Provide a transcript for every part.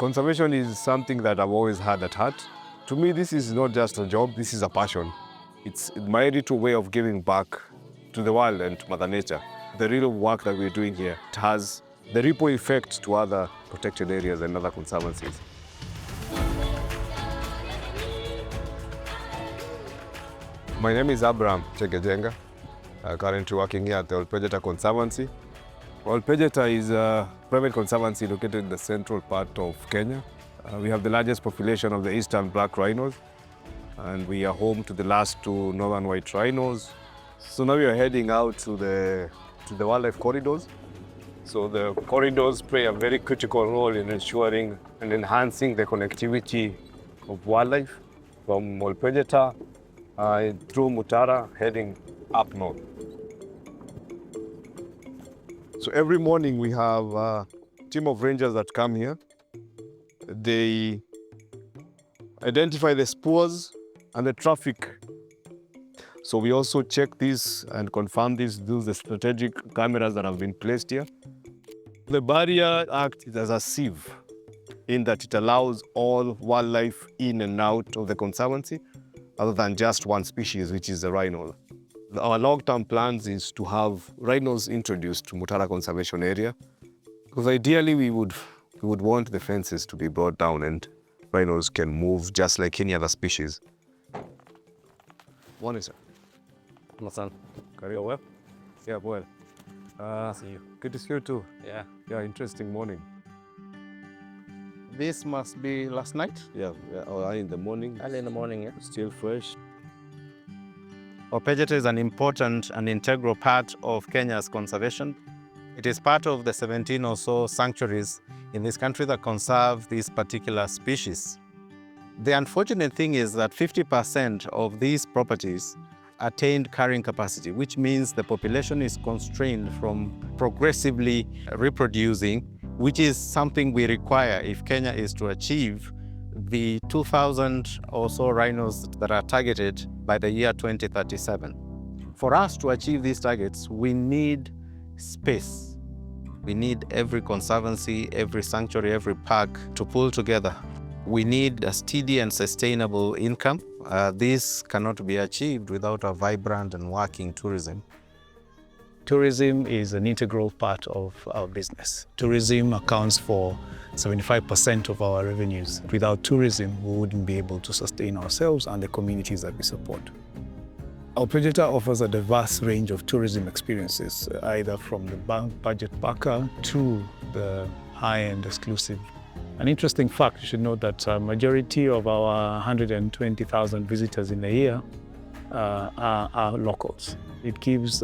Conservation is something that I've always had at heart. To me, this is not just a job, this is a passion. It's my little way of giving back to the world and to Mother Nature. The real work that we're doing here, it has the ripple effect to other protected areas and other conservancies. My name is Abraham Chegejenga, currently working here at the Ol Pejeta Conservancy. Ol Pejeta is a private conservancy located in the central part of Kenya. We have the largest population of the eastern black rhinos, and we are home to the last two northern white rhinos. So now we are heading out to the wildlife corridors. So the corridors play a very critical role in ensuring and enhancing the connectivity of wildlife from Ol Pejeta through Mutara, heading up north. So every morning we have a team of rangers that come here. They identify the spoors and the traffic. So we also check this and confirm this through the strategic cameras that have been placed here. The barrier acts as a sieve in that it allows all wildlife in and out of the conservancy other than just one species, which is the rhino. Our long-term plans is to have rhinos introduced to Mutara Conservation Area, because ideally we would want the fences to be brought down and rhinos can move just like any other species. Morning, sir. Masan. Career well? Yeah, well. See you. Good to see you too. Yeah. Yeah, interesting morning. This must be last night? Yeah, or in the morning. Early in the morning, yeah. Still fresh. Ol Pejeta is an important and integral part of Kenya's conservation. It is part of the 17 or so sanctuaries in this country that conserve this particular species. The unfortunate thing is that 50% of these properties attained carrying capacity, which means the population is constrained from progressively reproducing, which is something we require if Kenya is to achieve the 2,000 or so rhinos that are targeted by the year 2037. For us to achieve these targets, we need space. We need every conservancy, every sanctuary, every park to pull together. We need a steady and sustainable income. This cannot be achieved without a vibrant and working tourism. Tourism is an integral part of our business. Tourism accounts for 75% of our revenues. Without tourism, we wouldn't be able to sustain ourselves and the communities that we support. Ol Pejeta offers a diverse range of tourism experiences, either from the budget packer to the high-end exclusive. An interesting fact, you should know that a majority of our 120,000 visitors in a year are locals. It gives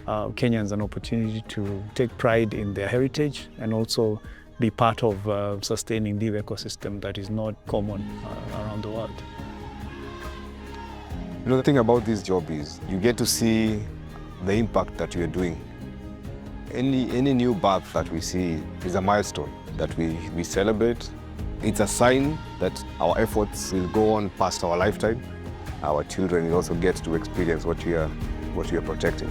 Kenyans an opportunity to take pride in their heritage and also be part of sustaining the ecosystem that is not common around the world. You know, the thing about this job is you get to see the impact that you're doing. Any new birth that we see is a milestone that we celebrate. It's a sign that our efforts will go on past our lifetime. Our children will also get to experience what we are protecting.